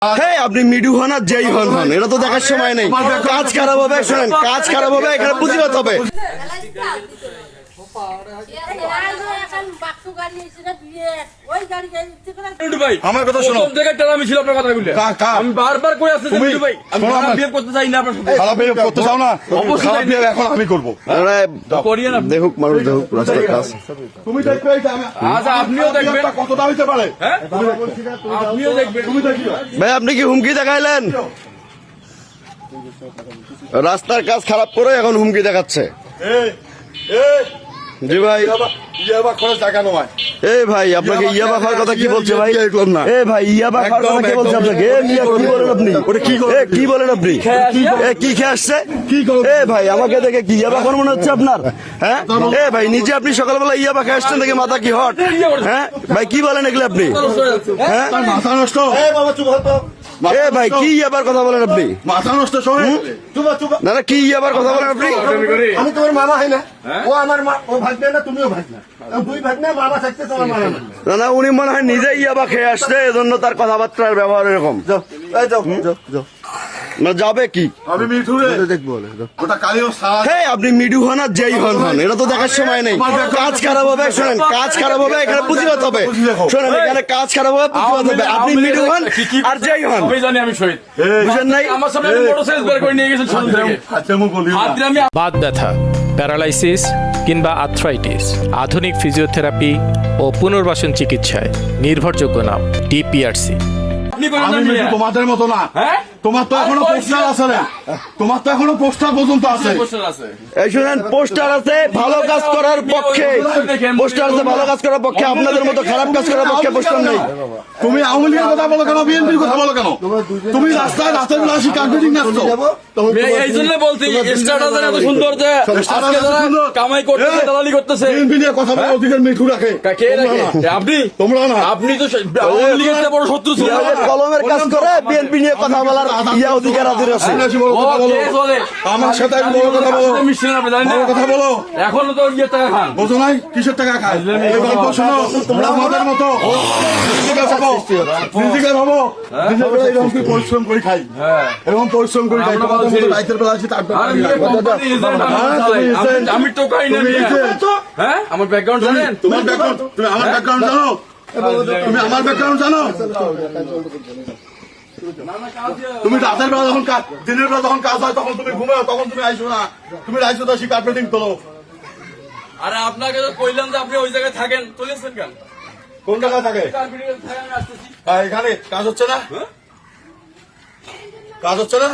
হ্যাঁ, আপনি মিডু হন আর যেই হন হন, এটা তো দেখার সময় নেই। কাজ খারাপ হবে, শোনেন, কাজ খারাপ হবে, এখানে প্রতিবাদ হবে। আমার কথা শোনো, আমি ছিল আপনার কথা বলে আমি বারবার কই আসছি মিডু ভাই, আমি খারাপ বিহেভ করতে চাই না আপনার সাথে। খারাপ বিহেভ করতে চাও না, খারাপ বিহেভ এখন আমি করব। করিয়েন আপনি। দেখুক মানুষ, দেখুক রাস্তার কাজ। তুমি দেখবে আচ্ছা আপনিও দেখবেন, কতটা হইতে পারে, হ্যাঁ আপনিও দেখবেন। তুমি দেখবে ভাই আপনি কি হুমকি দেখাইলেন? রাস্তার কাজ খারাপ করে এখন হুমকি দেখাচ্ছে। জি ভাই, ইয়াবা খরচ টাকা নয়। এই ভাই আপনাকে ইয়াবা খাওয়ার কথা কি বলছে ভাই? এ ভাই ইয়াবা খাওয়ার কথা কি বলছে আপনাকে? এ মিয়া কি বলেন আপনি? কি বলেন আপনি? কি খেয়ে আসছে? এ ভাই আমাকে দেখে কি ইয়াবা খাওয়ার মনে হচ্ছে আপনার? হ্যাঁ, এ ভাই নিজে আপনি সকালবেলা ইয়াবা খেয়ে আসছেন দেখে মাথা কি হট? হ্যাঁ ভাই কি বলেন এগুলো আপনি? হ্যাঁ মাথা নষ্ট। এ ভাই কি ইয়াবার কথা বলেন আপনি? মাথা নষ্ট শোনে। না না, কি ইয়াবার কথা বলেন আপনি? আমি তোমার মামা হয় না, ও আমার মা, ও ভাগনা না, তুমিও ভাগনা, দুই ভাগনা, মামা থাকতে তোমার মামা না। না না, উনি মনে হয় নিজে ইয়াবা খেয়ে আসছে, এজন্য তার কথাবার্তার ব্যবহার এরকম। না যাবে কি? আমি মিঠুরে দেখবো, ওটা কালিও সারা। হ্যাঁ, আপনি মিডু হন আর যেই হন হন, এটা তো দেখার সময় নেই। কাজ খারাপ হবে, শোনেন, কাজ খারাপ হবে, এখানে প্রতিবাদ হবে। শোনেন, এখানে কাজ খারাপ হবে, প্রতিবাদ হবে। আপনি মিডু হন আর যেই হন, আমি জানি আমি শহীদ, বুঝেন নাই? আমার সামনে মোটরসাইকেল বের করে নিয়ে গেছেন শোরুম থেকে। আচ্ছা মু বলি হাত দিয়ে আমি বাত ব্যথা, প্যারালাইসিস কিংবা আর্থ্রাইটিস, আধুনিক ফিজিওথেরাপি ও পুনর্বাসন চিকিৎসায় নির্ভরযোগ্য নাম ডিপিআরসি। আপনি করেন আমি না মিঠু মিয়া। তোমাদের মতো না, হ্যাঁ তোমার তো এখনো পোস্টার আছে না, তোমার তো এখনো পোস্টার পর্যন্ত আছে। পোস্টার আছে। এই শুনেন, পোস্টার আছে ভালো কাজ করার পক্ষে, পোস্টার আছে ভালো কাজ করার পক্ষে, আপনাদের মতো খারাপ কাজ করার পক্ষে পোস্টার নেই। তুমি আওয়ামী লীগের কথা বলো কেন, বিএনপির কথা বলো কেন? তুমি রাস্তায় রাতের বেলা আসি কার্পেটিং নাচছো। মিয়া, এই জন্য বলছি স্ট্যাটাস এত সুন্দর যে আজকে যারা কামাই করতেছে, দালালি করতেছে। বিএনপি নিয়ে কথা বলার অধিকার মিঠু রাখে। কে রাখে? আপনি, তোমরা না। আপনি তো আওয়ামী লীগের চেয়ে বড় শত্রু ছিল। ইয়াদের কলমের কাজ করে বিএনপি নিয়ে কথা বলার ইয়া অধিকার আদির আছে। বেশি বড় ও কথা বলো। কে বলে? আমার সাথে এক বড় কথা বলো। আপনি মিশছেন আপনি জানেন না? বড় কথা বলো। এখনো তো ইয়ে টাকা খান। বোঝো নাই কিসের টাকা খায়? এই গল্প শোনো, তোমরা আমাদের মতো নিজেকে ভাবো, নিজেকে ভাবো, নিজের বেলা এরকম কি পরিশ্রম করে খাই, এরকম পরিশ্রম করে খাই। তোমাদের মতো রাইতের বেলা আসি তারপর আর মিয়া কোম্পানি এজেন্ট আমি চালাই। আমি টোকাই না মিয়া। হ্যাঁ আমার ব্যাকগ্রাউন্ড জানেন? তোমার ব্যাকগ্রাউন্ড, তুমি আমার ব্যাকগ্রাউন্ড জানো? তুমি আমার ব্যাকগ্রাউন্ড জানো? তুমি রাতের বেলা যখন কাজ, দিনের বেলা যখন কাজ হয় তখন তুমি ঘুমাও, তখন তুমি আইসো না। তুমি রাইসো তো কার্পেটিং তোলো। আরে আপনাকে তো কইলাম যে আপনি ওই জায়গায় থাকেন, চলেছেন কেন? কোন জায়গায় থাকে? কার্পেটিং থাকে আমি আসতেছি। এখানে কাজ হচ্ছে না, কাজ হচ্ছে না।